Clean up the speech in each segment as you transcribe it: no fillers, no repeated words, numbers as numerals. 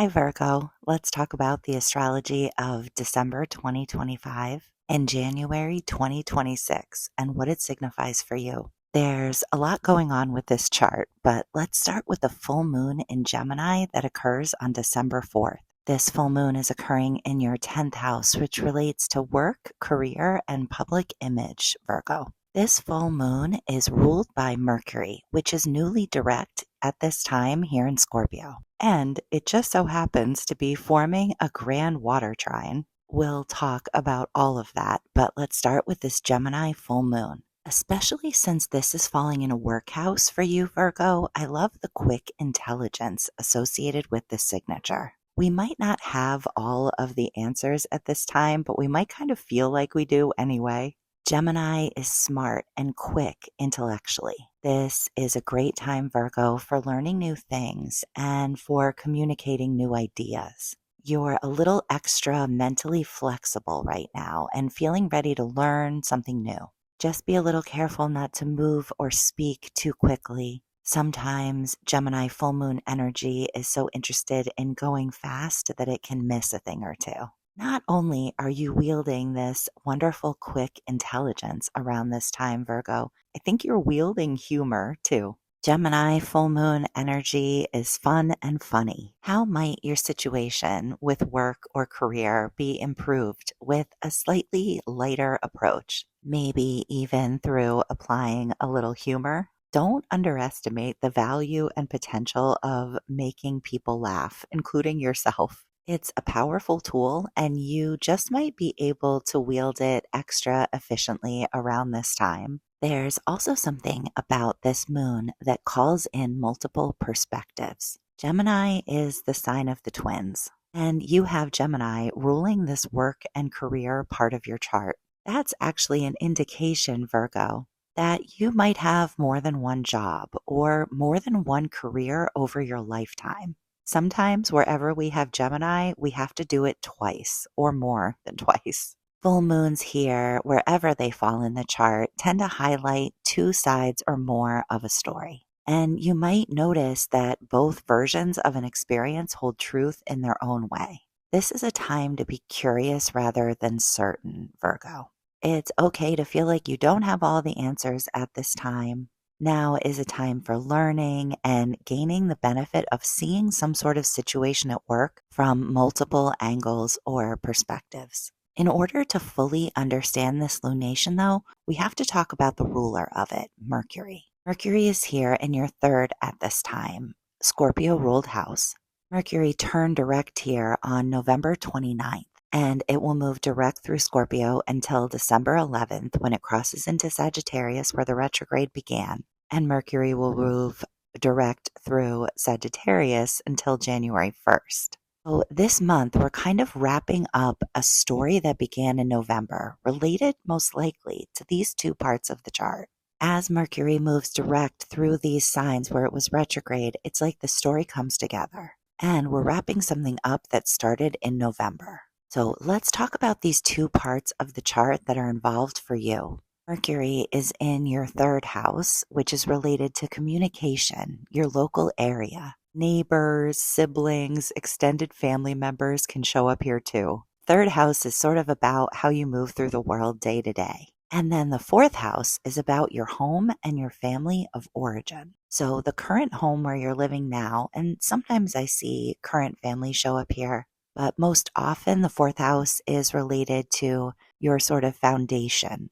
Hi, Virgo. Let's talk about the astrology of December 2025 and January 2026 and what it signifies for you. There's a lot going on with this chart, but let's start with the full moon in Gemini that occurs on December 4th. This full moon is occurring in your 10th house, which relates to work, career, and public image, Virgo. This full moon is ruled by Mercury, which is newly direct at this time here in Scorpio. And it just so happens to be forming a grand water trine. We'll talk about all of that, but let's start with this Gemini full moon. Especially since this is falling in a work house for you, Virgo, I love the quick intelligence associated with this signature. We might not have all of the answers at this time, but we might kind of feel like we do anyway. Gemini is smart and quick intellectually. This is a great time, Virgo, for learning new things and for communicating new ideas. You're a little extra mentally flexible right now and feeling ready to learn something new. Just be a little careful not to move or speak too quickly. Sometimes Gemini full moon energy is so interested in going fast that it can miss a thing or two. Not only are you wielding this wonderful, quick intelligence around this time, Virgo, I think you're wielding humor too. Gemini full moon energy is fun and funny. How might your situation with work or career be improved with a slightly lighter approach? Maybe even through applying a little humor? Don't underestimate the value and potential of making people laugh, including yourself. It's a powerful tool, and you just might be able to wield it extra efficiently around this time. There's also something about this moon that calls in multiple perspectives. Gemini is the sign of the twins, and you have Gemini ruling this work and career part of your chart. That's actually an indication, Virgo, that you might have more than one job or more than one career over your lifetime. Sometimes wherever we have Gemini, we have to do it twice or more than twice. Full moons here, wherever they fall in the chart, tend to highlight two sides or more of a story. And you might notice that both versions of an experience hold truth in their own way. This is a time to be curious rather than certain, Virgo. It's okay to feel like you don't have all the answers at this time. Now is a time for learning and gaining the benefit of seeing some sort of situation at work from multiple angles or perspectives. In order to fully understand this lunation, though, we have to talk about the ruler of it, Mercury. Mercury is here in your third at this time, Scorpio ruled house. Mercury turned direct here on November 29th. And it will move direct through Scorpio until December 11th when it crosses into Sagittarius where the retrograde began. And Mercury will move direct through Sagittarius until January 1st. So this month, we're kind of wrapping up a story that began in November, related most likely to these two parts of the chart. As Mercury moves direct through these signs where it was retrograde, it's like the story comes together. And we're wrapping something up that started in November. So let's talk about these two parts of the chart that are involved for you. Mercury is in your third house, which is related to communication, your local area. Neighbors, siblings, extended family members can show up here too. Third house is sort of about how you move through the world day to day. And then the fourth house is about your home and your family of origin. So the current home where you're living now, and sometimes I see current family show up here, but most often the fourth house is related to your sort of foundation,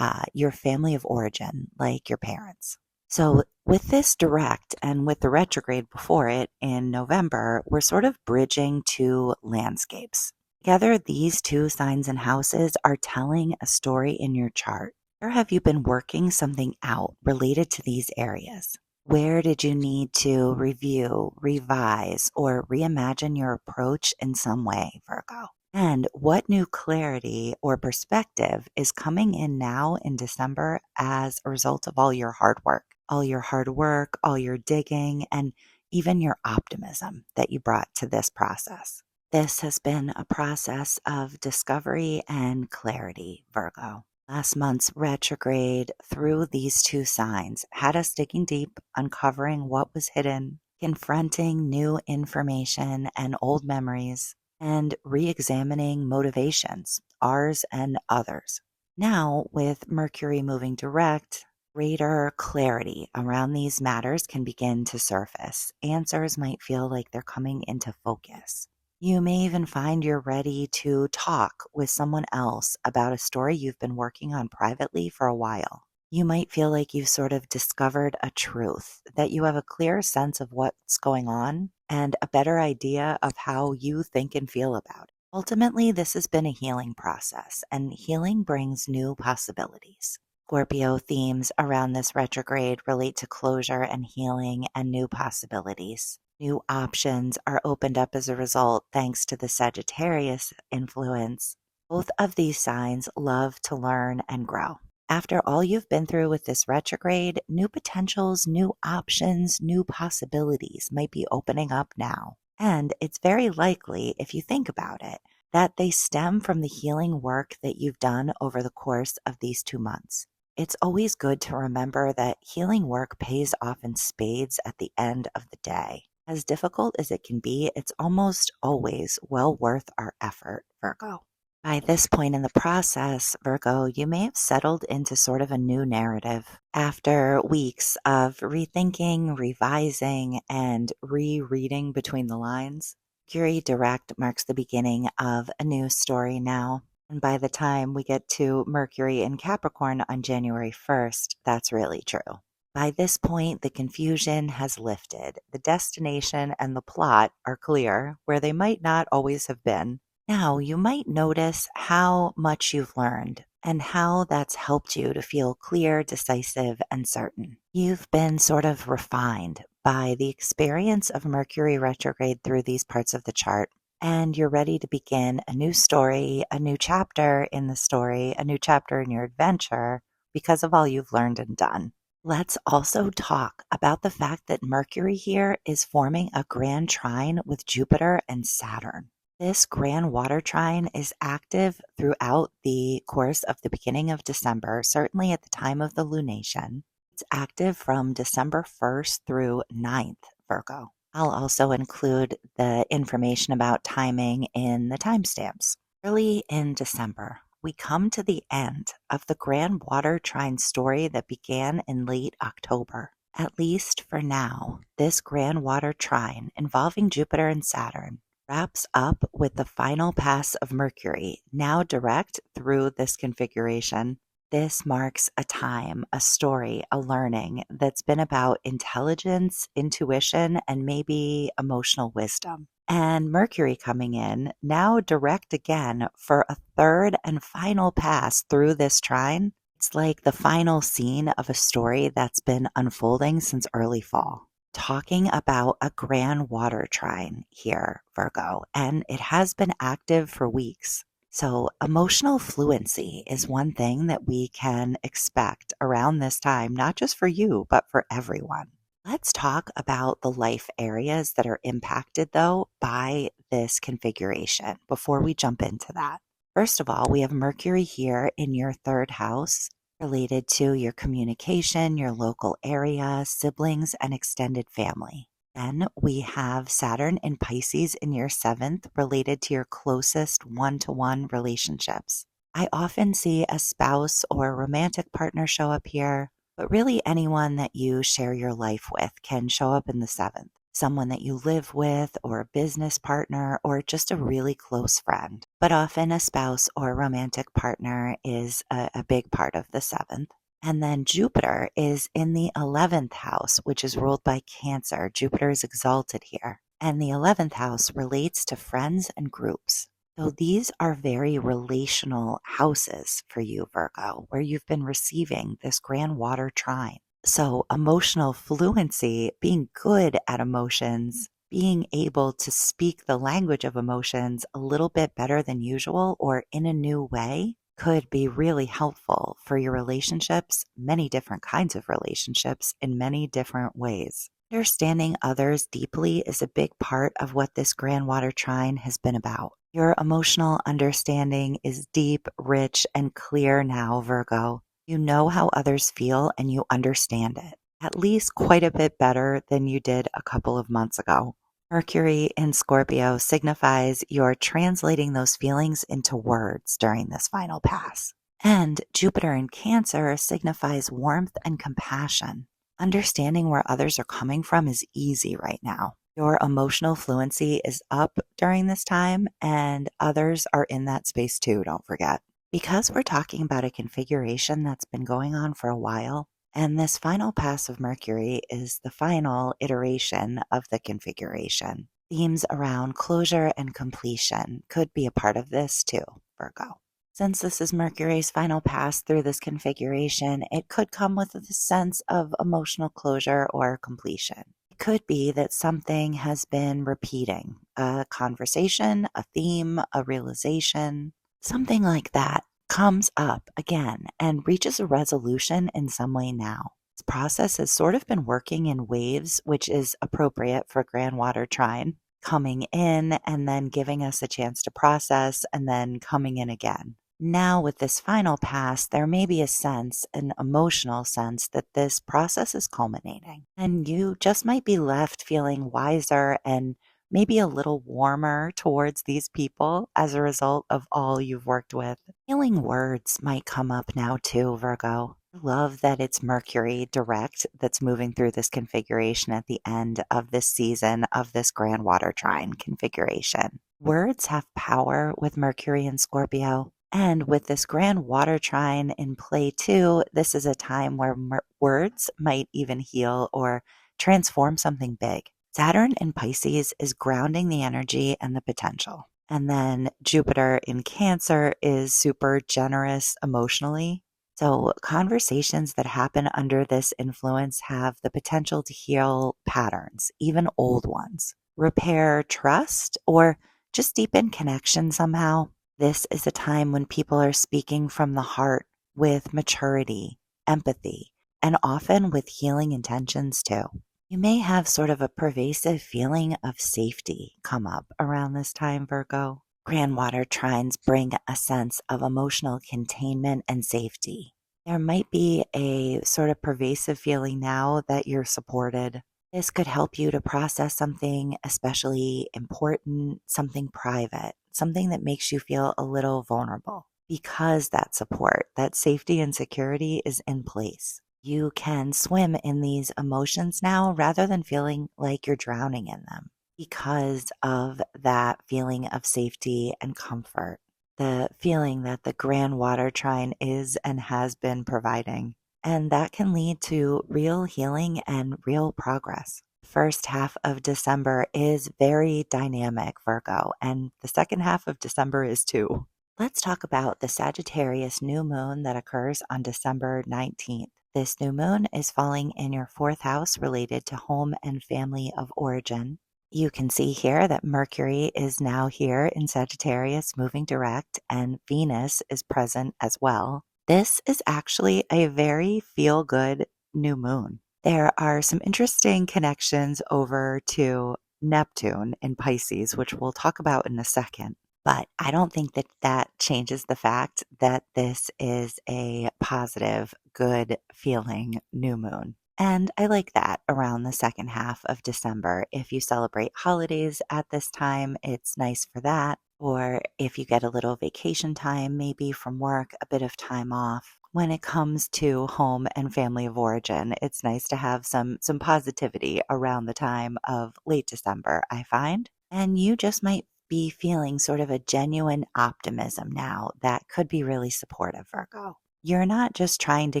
your family of origin, like your parents. So with this direct and with the retrograde before it in November, we're sort of bridging two landscapes. Together, these two signs and houses are telling a story in your chart. Where have you been working something out related to these areas? Where did you need to review, revise, or reimagine your approach in some way, Virgo? And what new clarity or perspective is coming in now in December as a result of all your hard work? All your digging, and even your optimism that you brought to this process. This has been a process of discovery and clarity, Virgo. Last month's retrograde through these two signs had us digging deep, uncovering what was hidden, confronting new information and old memories, and re examining motivations, ours and others. Now, with Mercury moving direct, greater clarity around these matters can begin to surface. Answers might feel like they're coming into focus. You may even find you're ready to talk with someone else about a story you've been working on privately for a while. You might feel like you've sort of discovered a truth, that you have a clearer sense of what's going on and a better idea of how you think and feel about it. Ultimately, this has been a healing process, and healing brings new possibilities. Scorpio themes around this retrograde relate to closure and healing and new possibilities. New options are opened up as a result thanks to the Sagittarius influence. Both of these signs love to learn and grow. After all you've been through with this retrograde, new potentials, new options, new possibilities might be opening up now. And it's very likely, if you think about it, that they stem from the healing work that you've done over the course of these 2 months. It's always good to remember that healing work pays off in spades at the end of the day. As difficult as it can be, it's almost always well worth our effort, Virgo. By this point in the process, Virgo, you may have settled into sort of a new narrative. After weeks of rethinking, revising, and rereading between the lines, Mercury direct marks the beginning of a new story now. And by the time we get to Mercury in Capricorn on January 1st, that's really true. By this point, the confusion has lifted. The destination and the plot are clear, where they might not always have been. Now, you might notice how much you've learned and how that's helped you to feel clear, decisive, and certain. You've been sort of refined by the experience of Mercury retrograde through these parts of the chart, and you're ready to begin a new story, a new chapter in the story, a new chapter in your adventure because of all you've learned and done. Let's also talk about the fact that Mercury here is forming a grand trine with Jupiter and Saturn. This grand water trine is active throughout the course of the beginning of December, certainly at the time of the lunation. It's active from December 1st through 9th, Virgo. I'll also include the information about timing in the timestamps. Early in December, we come to the end of the grand water trine story that began in late October. At least for now, this grand water trine involving Jupiter and Saturn wraps up with the final pass of Mercury, now direct through this configuration. This marks a time, a story, a learning that's been about intelligence, intuition, and maybe emotional wisdom. And Mercury coming in, now direct again for a third and final pass through this trine. It's like the final scene of a story that's been unfolding since early fall. Talking about a grand water trine here, Virgo, and it has been active for weeks. So emotional fluency is one thing that we can expect around this time, not just for you, but for everyone. Let's talk about the life areas that are impacted, though, by this configuration before we jump into that. First of all, we have Mercury here in your third house, related to your communication, your local area, siblings, and extended family. Then we have Saturn in Pisces in your seventh, related to your closest one-to-one relationships. I often see a spouse or a romantic partner show up here, but really anyone that you share your life with can show up in the seventh. Someone that you live with, or a business partner, or just a really close friend. But often a spouse or a romantic partner is a big part of the seventh. And then Jupiter is in the 11th house, which is ruled by Cancer. Jupiter is exalted here. And the 11th house relates to friends and groups. So these are very relational houses for you, Virgo, where you've been receiving this grand water trine. So emotional fluency, being good at emotions, being able to speak the language of emotions a little bit better than usual or in a new way, could be really helpful for your relationships, many different kinds of relationships in many different ways. Understanding others deeply is a big part of what this grand water trine has been about. Your emotional understanding is deep, rich, and clear now, Virgo. You know how others feel and you understand it. at least quite a bit better than you did a couple of months ago. Mercury in Scorpio signifies you're translating those feelings into words during this final pass. And Jupiter in Cancer signifies warmth and compassion. Understanding where others are coming from is easy right now. Your emotional fluency is up during this time, and others are in that space too, don't forget. Because we're talking about a configuration that's been going on for a while, and this final pass of Mercury is the final iteration of the configuration. Themes around closure and completion could be a part of this too, Virgo. Since this is Mercury's final pass through this configuration, it could come with a sense of emotional closure or completion. It could be that something has been repeating, a conversation, a theme, a realization, something like that comes up again and reaches a resolution in some way now. This process has sort of been working in waves, which is appropriate for grand water trine, coming in and then giving us a chance to process and then coming in again. Now with this final pass, there may be a sense, an emotional sense, that this process is culminating. And you just might be left feeling wiser and maybe a little warmer towards these people as a result of all you've worked with. Healing words might come up now too, Virgo. I love that it's Mercury direct that's moving through this configuration at the end of this season of this grand water trine configuration. Words have power with Mercury and Scorpio. And with this grand water trine in play too, this is a time where words might even heal or transform something big. Saturn in Pisces is grounding the energy and the potential. And then Jupiter in Cancer is super generous emotionally. So conversations that happen under this influence have the potential to heal patterns, even old ones, repair trust, or just deepen connection somehow. This is a time when people are speaking from the heart with maturity, empathy, and often with healing intentions too. You may have sort of a pervasive feeling of safety come up around this time, Virgo. Grand water trines bring a sense of emotional containment and safety. There might be a sort of pervasive feeling now that you're supported. This could help you to process something especially important, something private, something that makes you feel a little vulnerable. Because that support, that safety and security is in place. You can swim in these emotions now rather than feeling like you're drowning in them because of that feeling of safety and comfort, the feeling that the grand water trine is and has been providing. And that can lead to real healing and real progress. First half of December is very dynamic, Virgo, and the second half of December is too. Let's talk about the Sagittarius new moon that occurs on December 19th. This new moon is falling in your fourth house related to home and family of origin. You can see here that Mercury is now here in Sagittarius moving direct, and Venus is present as well. This is actually a very feel-good new moon. There are some interesting connections over to Neptune in Pisces, which we'll talk about in a second. But I don't think that that changes the fact that this is a positive, good feeling new moon. And I like that around the second half of December. If you celebrate holidays at this time, it's nice for that. Or if you get a little vacation time, maybe from work, a bit of time off. When it comes to home and family of origin, it's nice to have some positivity around the time of late December, I find. And you just might be feeling sort of a genuine optimism now that could be really supportive, Virgo. You're not just trying to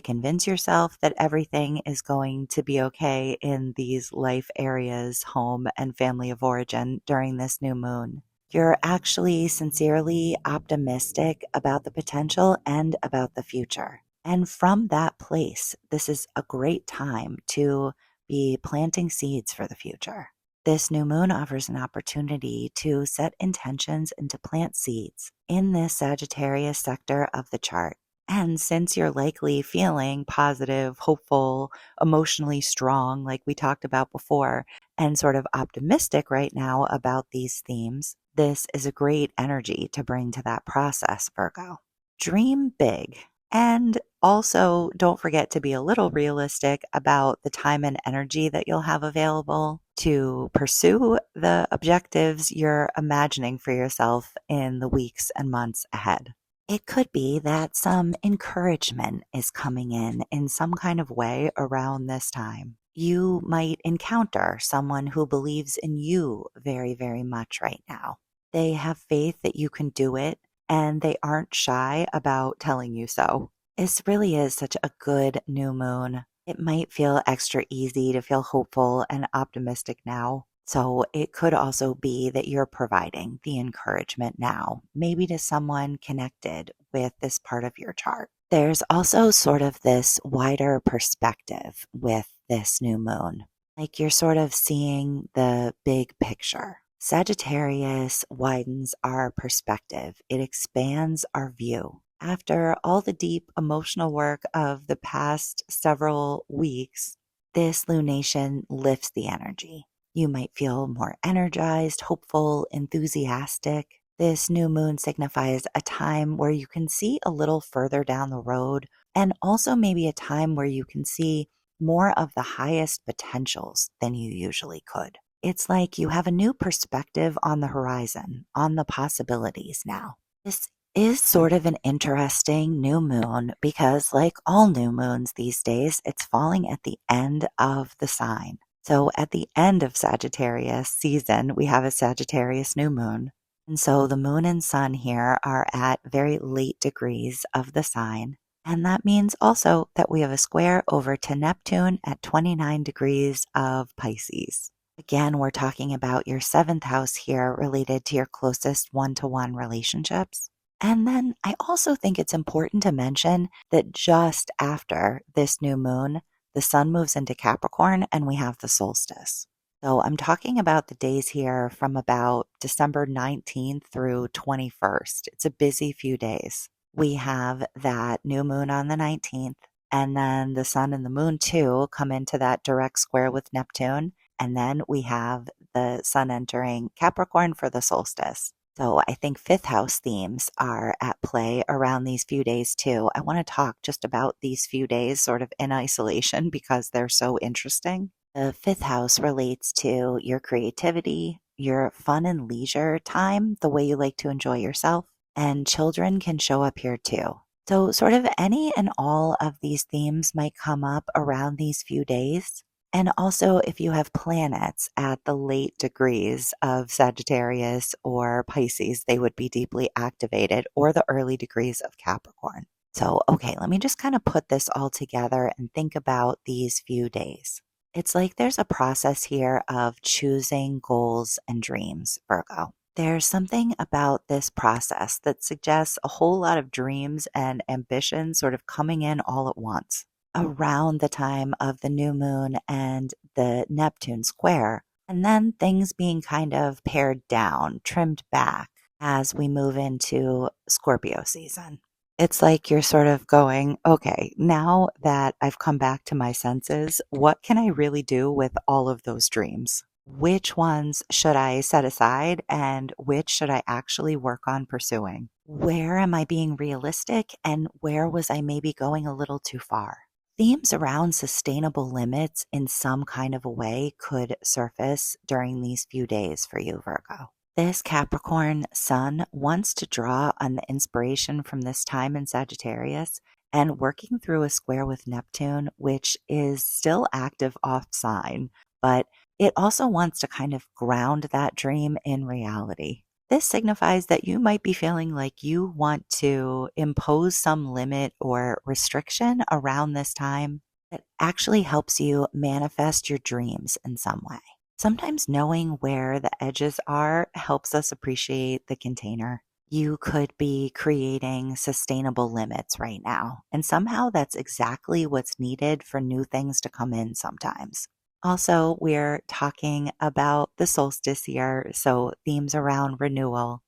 convince yourself that everything is going to be okay in these life areas, home and family of origin during this new moon. You're actually sincerely optimistic about the potential and about the future. And from that place, this is a great time to be planting seeds for the future. This new moon offers an opportunity to set intentions and to plant seeds in this Sagittarius sector of the chart. And since you're likely feeling positive, hopeful, emotionally strong, like we talked about before, and sort of optimistic right now about these themes, this is a great energy to bring to that process, Virgo. Dream big. And also, don't forget to be a little realistic about the time and energy that you'll have available to pursue the objectives you're imagining for yourself in the weeks and months ahead. It could be that some encouragement is coming in some kind of way around this time. You might encounter someone who believes in you very, very much right now. They have faith that you can do it, and they aren't shy about telling you so. This really is such a good new moon. It might feel extra easy to feel hopeful and optimistic now. So it could also be that you're providing the encouragement now, maybe to someone connected with this part of your chart. There's also sort of this wider perspective with this new moon. Like you're sort of seeing the big picture. Sagittarius widens our perspective. It expands our view. After all the deep emotional work of the past several weeks, this lunation lifts the energy. You might feel more energized, hopeful, enthusiastic. This new moon signifies a time where you can see a little further down the road, and also maybe a time where you can see more of the highest potentials than you usually could. It's like you have a new perspective on the horizon, on the possibilities now. This is sort of an interesting new moon because, like all new moons these days, it's falling at the end of the sign. So at the end of Sagittarius season, we have a Sagittarius new moon. And so the moon and sun here are at very late degrees of the sign. And that means also that we have a square over to Neptune at 29 degrees of Pisces. Again, we're talking about your seventh house here related to your closest one-to-one relationships. And then I also think it's important to mention that just after this new moon, the sun moves into Capricorn and we have the solstice. So I'm talking about the days here from about December 19th through 21st. It's a busy few days. We have that new moon on the 19th, and then the sun and the moon too come into that direct square with Neptune. And then we have the sun entering Capricorn for the solstice. So I think fifth house themes are at play around these few days too. I want to talk just about these few days sort of in isolation because they're so interesting. The fifth house relates to your creativity, your fun and leisure time, the way you like to enjoy yourself, and children can show up here too. So sort of any and all of these themes might come up around these few days. And also, if you have planets at the late degrees of Sagittarius or Pisces, they would be deeply activated, or the early degrees of Capricorn. So, okay, let me just kind of put this all together and think about these few days. It's like there's a process here of choosing goals and dreams, Virgo. There's something about this process that suggests a whole lot of dreams and ambitions sort of coming in all at once around the time of the new moon and the Neptune square, and then things being kind of pared down, trimmed back as we move into Scorpio season. It's like you're sort of going, okay, now that I've come back to my senses, what can I really do with all of those dreams? Which ones should I set aside and which should I actually work on pursuing? Where am I being realistic and where was I maybe going a little too far? Themes around sustainable limits in some kind of a way could surface during these few days for you, Virgo. This Capricorn sun wants to draw on the inspiration from this time in Sagittarius and working through a square with Neptune, which is still active off sign, but it also wants to kind of ground that dream in reality. This signifies that you might be feeling like you want to impose some limit or restriction around this time that actually helps you manifest your dreams in some way. Sometimes knowing where the edges are helps us appreciate the container. You could be creating sustainable limits right now, and somehow that's exactly what's needed for new things to come in sometimes. Also, we're talking about the solstice here, so themes around renewal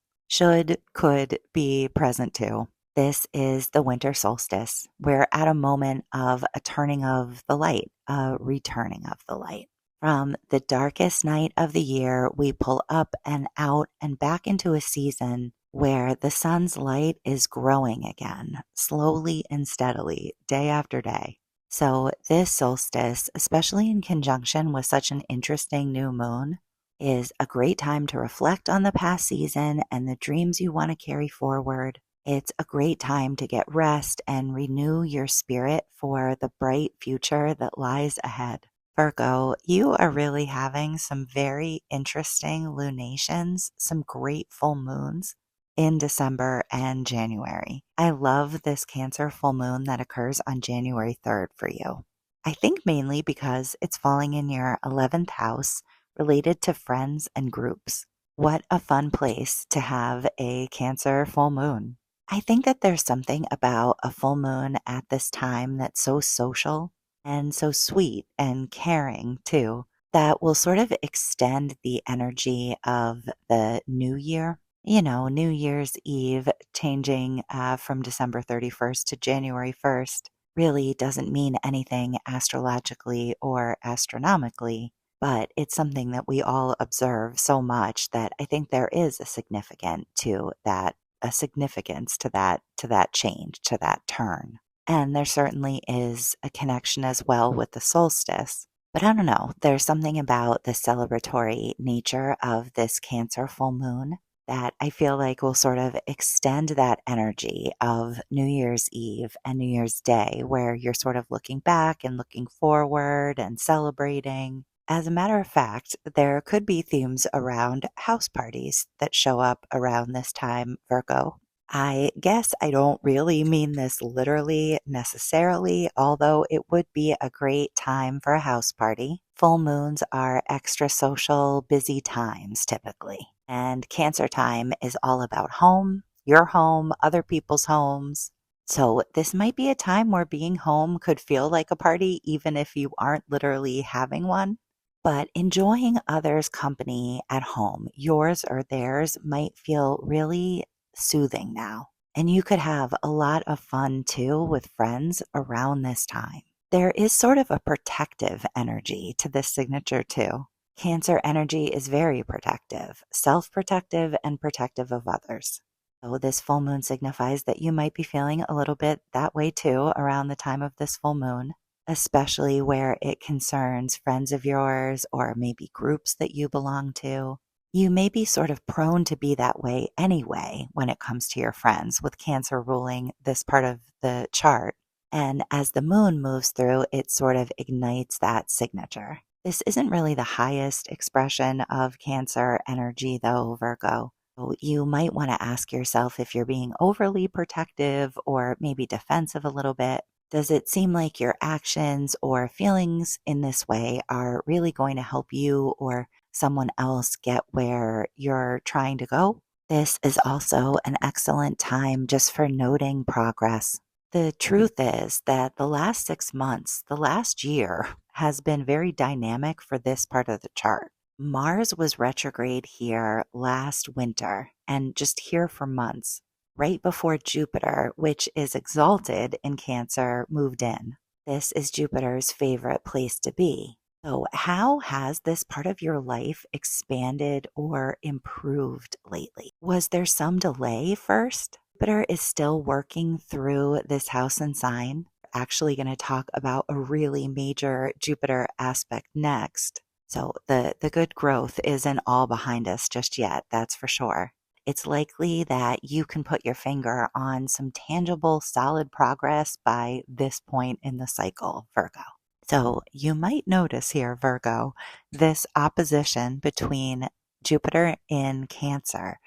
could be present too. This is the winter solstice. We're at a moment of a turning of the light, a returning of the light. From the darkest night of the year, we pull up and out and back into a season where the sun's light is growing again, slowly and steadily, day after day. So, this solstice, especially in conjunction with such an interesting new moon, is a great time to reflect on the past season and the dreams you want to carry forward. It's a great time to get rest and renew your spirit for the bright future that lies ahead. Virgo, you are really having some very interesting lunations, some great full moons in December and January. I love this Cancer full moon that occurs on January 3rd for you. I think mainly because it's falling in your 11th house related to friends and groups. What a fun place to have a Cancer full moon. I think that there's something about a full moon at this time that's so social and so sweet and caring too, that will sort of extend the energy of the new year. You know, New Year's Eve changing from December 31st to January 1st really doesn't mean anything astrologically or astronomically, but it's something that we all observe so much that I think there is a significance to that change, to that turn. And there certainly is a connection as well with the solstice. But I don't know, there's something about the celebratory nature of this Cancer full moon that I feel like will sort of extend that energy of New Year's Eve and New Year's Day, where you're sort of looking back and looking forward and celebrating. As a matter of fact, there could be themes around house parties that show up around this time, Virgo. I guess I don't really mean this literally necessarily, although it would be a great time for a house party. Full moons are extra social, busy times typically. And Cancer time is all about home, your home, other people's homes. So this might be a time where being home could feel like a party, even if you aren't literally having one. But enjoying others' company at home, yours or theirs, might feel really soothing now. And you could have a lot of fun too with friends around this time. There is sort of a protective energy to this signature too. Cancer energy is very protective, self-protective, and protective of others. So this full moon signifies that you might be feeling a little bit that way too around the time of this full moon, especially where it concerns friends of yours or maybe groups that you belong to. You may be sort of prone to be that way anyway when it comes to your friends, with Cancer ruling this part of the chart. And as the moon moves through, it sort of ignites that signature. This isn't really the highest expression of Cancer energy, though, Virgo. So you might want to ask yourself if you're being overly protective or maybe defensive a little bit. Does it seem like your actions or feelings in this way are really going to help you or someone else get where you're trying to go? This is also an excellent time just for noting progress. The truth is that the last 6 months, the last year, has been very dynamic for this part of the chart. Mars was retrograde here last winter and just here for months, right before Jupiter, which is exalted in Cancer, moved in. This is Jupiter's favorite place to be. So, how has this part of your life expanded or improved lately? Was there some delay first? Jupiter is still working through this house and sign. We're actually going to talk about a really major Jupiter aspect next. So, the good growth isn't all behind us just yet, that's for sure. It's likely that you can put your finger on some tangible, solid progress by this point in the cycle, Virgo. So you might notice here, Virgo, this opposition between Jupiter in Cancer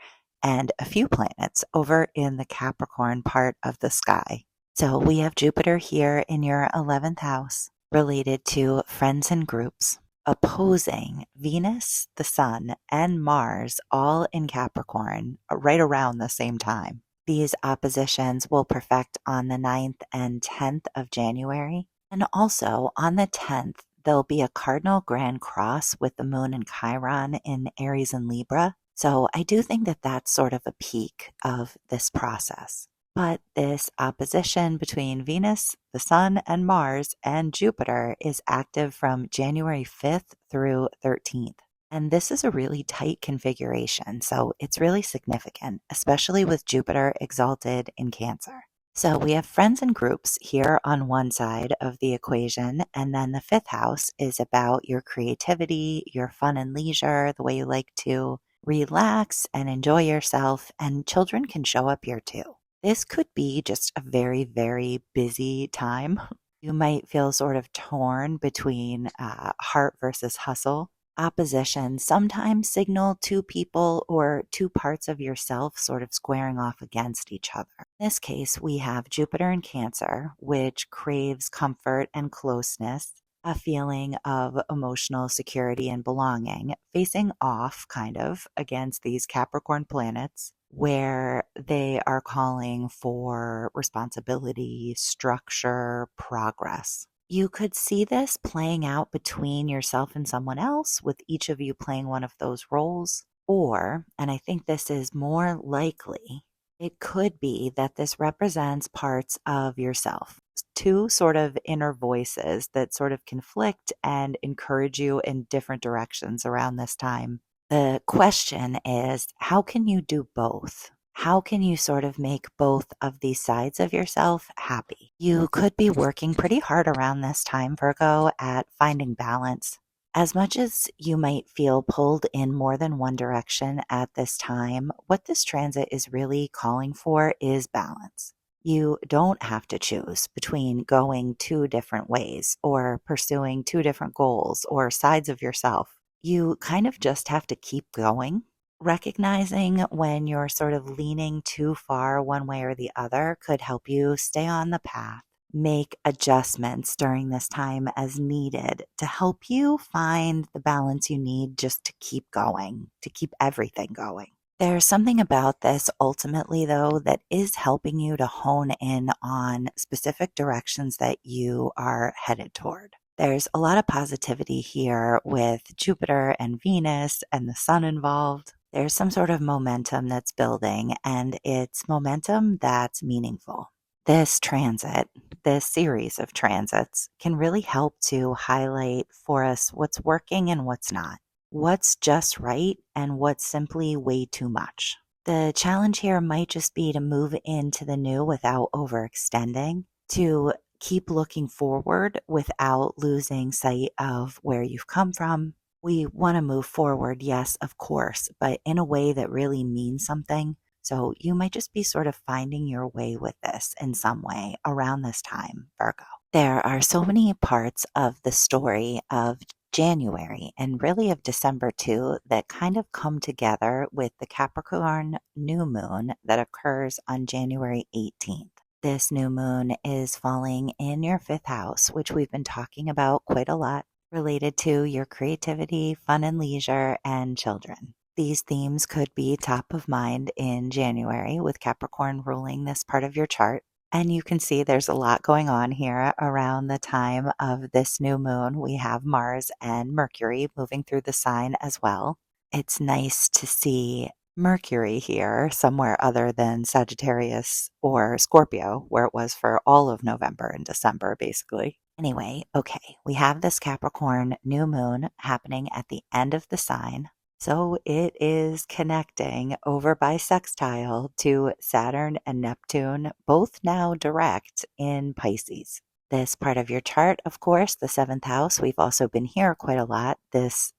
and a few planets over in the Capricorn part of the sky. So we have Jupiter here in your 11th house, related to friends and groups, opposing Venus, the Sun, and Mars, all in Capricorn right around the same time. These oppositions will perfect on the 9th and 10th of January. And also on the 10th, there'll be a cardinal grand cross with the moon and Chiron in Aries and Libra. So I do think that that's sort of a peak of this process. But this opposition between Venus, the Sun, and Mars and Jupiter is active from January 5th through 13th. And this is a really tight configuration, so it's really significant, especially with Jupiter exalted in Cancer. So we have friends and groups here on one side of the equation, and then the fifth house is about your creativity, your fun and leisure, the way you like to relax and enjoy yourself, and children can show up here too. This could be just a very, very busy time. You might feel sort of torn between heart versus hustle. Opposition sometimes signal two people or two parts of yourself sort of squaring off against each other. In this case, we have Jupiter in Cancer, which craves comfort and closeness, a feeling of emotional security and belonging, facing off kind of against these Capricorn planets, where they are calling for responsibility, structure, progress. You could see this playing out between yourself and someone else, with each of you playing one of those roles. Or, and I think this is more likely, it could be that this represents parts of yourself, two sort of inner voices that sort of conflict and encourage you in different directions around this time. The question is, how can you do both? How can you sort of make both of these sides of yourself happy? You could be working pretty hard around this time, Virgo, at finding balance. As much as you might feel pulled in more than one direction at this time, what this transit is really calling for is balance. You don't have to choose between going two different ways or pursuing two different goals or sides of yourself. You kind of just have to keep going. Recognizing when you're sort of leaning too far one way or the other could help you stay on the path. Make adjustments during this time as needed to help you find the balance you need just to keep going, to keep everything going. There's something about this ultimately, though, that is helping you to hone in on specific directions that you are headed toward. There's a lot of positivity here with Jupiter and Venus and the sun involved. There's some sort of momentum that's building, and it's momentum that's meaningful. This transit, this series of transits, can really help to highlight for us what's working and what's not, what's just right and what's simply way too much. The challenge here might just be to move into the new without overextending, to keep looking forward without losing sight of where you've come from. We want to move forward, yes, of course, but in a way that really means something. So you might just be sort of finding your way with this in some way around this time, Virgo. There are so many parts of the story of January and really of December too that kind of come together with the Capricorn new moon that occurs on January 18th. This new moon is falling in your fifth house, which we've been talking about quite a lot, related to your creativity, fun and leisure, and children. These themes could be top of mind in January with Capricorn ruling this part of your chart. And you can see there's a lot going on here around the time of this new moon. We have Mars and Mercury moving through the sign as well. It's nice to see Mercury here somewhere other than Sagittarius or Scorpio, where it was for all of November and December, basically. Anyway, okay, we have this Capricorn new moon happening at the end of the sign. So it is connecting over by sextile to Saturn and Neptune, both now direct in Pisces. This part of your chart, of course, the seventh house, we've also been here quite a lot, this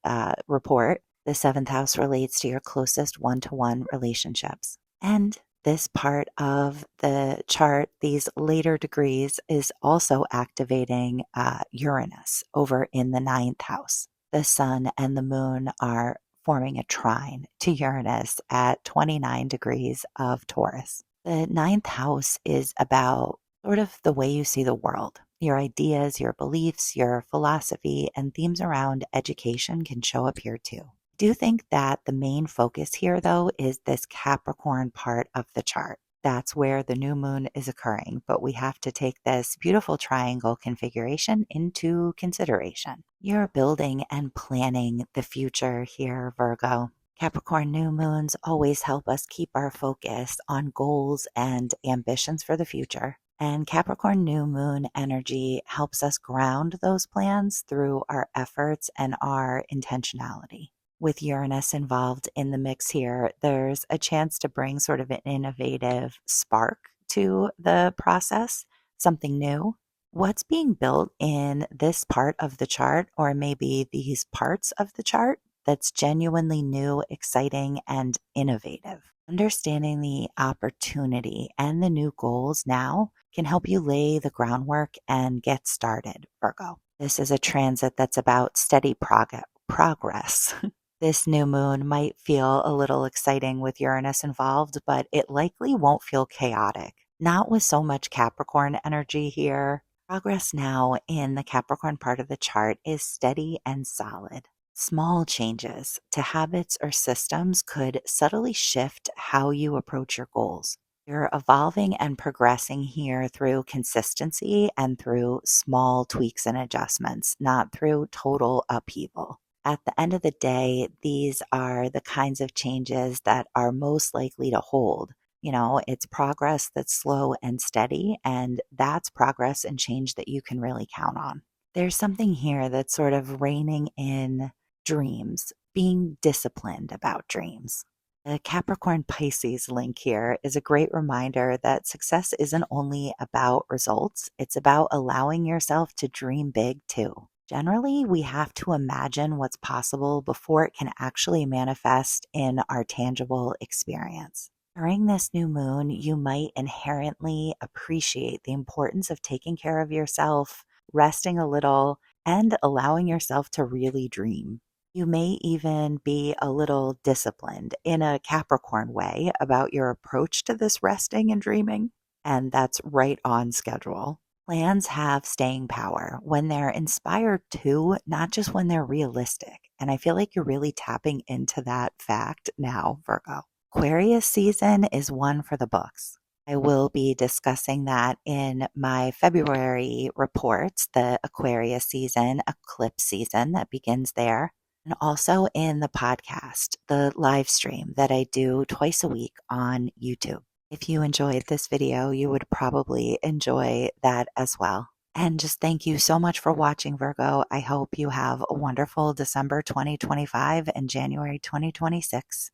report. The seventh house relates to your closest one-to-one relationships. And this part of the chart, these later degrees, is also activating Uranus over in the ninth house. The sun and the moon are forming a trine to Uranus at 29 degrees of Taurus. The ninth house is about sort of the way you see the world. Your ideas, your beliefs, your philosophy, and themes around education can show up here too. I do think that the main focus here, though, is this Capricorn part of the chart. That's where the new moon is occurring, but we have to take this beautiful triangle configuration into consideration. You're building and planning the future here, Virgo. Capricorn new moons always help us keep our focus on goals and ambitions for the future. And Capricorn new moon energy helps us ground those plans through our efforts and our intentionality. With Uranus involved in the mix here, there's a chance to bring sort of an innovative spark to the process, something new. What's being built in this part of the chart, or maybe these parts of the chart, that's genuinely new, exciting, and innovative? Understanding the opportunity and the new goals now can help you lay the groundwork and get started, Virgo. This is a transit that's about steady progress. This new moon might feel a little exciting with Uranus involved, but it likely won't feel chaotic. Not with so much Capricorn energy here. Progress now in the Capricorn part of the chart is steady and solid. Small changes to habits or systems could subtly shift how you approach your goals. You're evolving and progressing here through consistency and through small tweaks and adjustments, not through total upheaval. At the end of the day, these are the kinds of changes that are most likely to hold. It's progress that's slow and steady, and that's progress and change that you can really count on. There's something here that's sort of reining in dreams, being disciplined about dreams. The Capricorn Pisces link here is a great reminder that success isn't only about results, it's about allowing yourself to dream big too. Generally, we have to imagine what's possible before it can actually manifest in our tangible experience. During this new moon, you might inherently appreciate the importance of taking care of yourself, resting a little, and allowing yourself to really dream. You may even be a little disciplined in a Capricorn way about your approach to this resting and dreaming, and that's right on schedule. Plans have staying power when they're inspired to, not just when they're realistic. And I feel like you're really tapping into that fact now, Virgo. Aquarius season is one for the books. I will be discussing that in my February reports, the Aquarius season, eclipse season that begins there. And also in the podcast, the live stream that I do twice a week on YouTube. If you enjoyed this video, you would probably enjoy that as well. And just thank you so much for watching, Virgo. I hope you have a wonderful December 2025 and January 2026.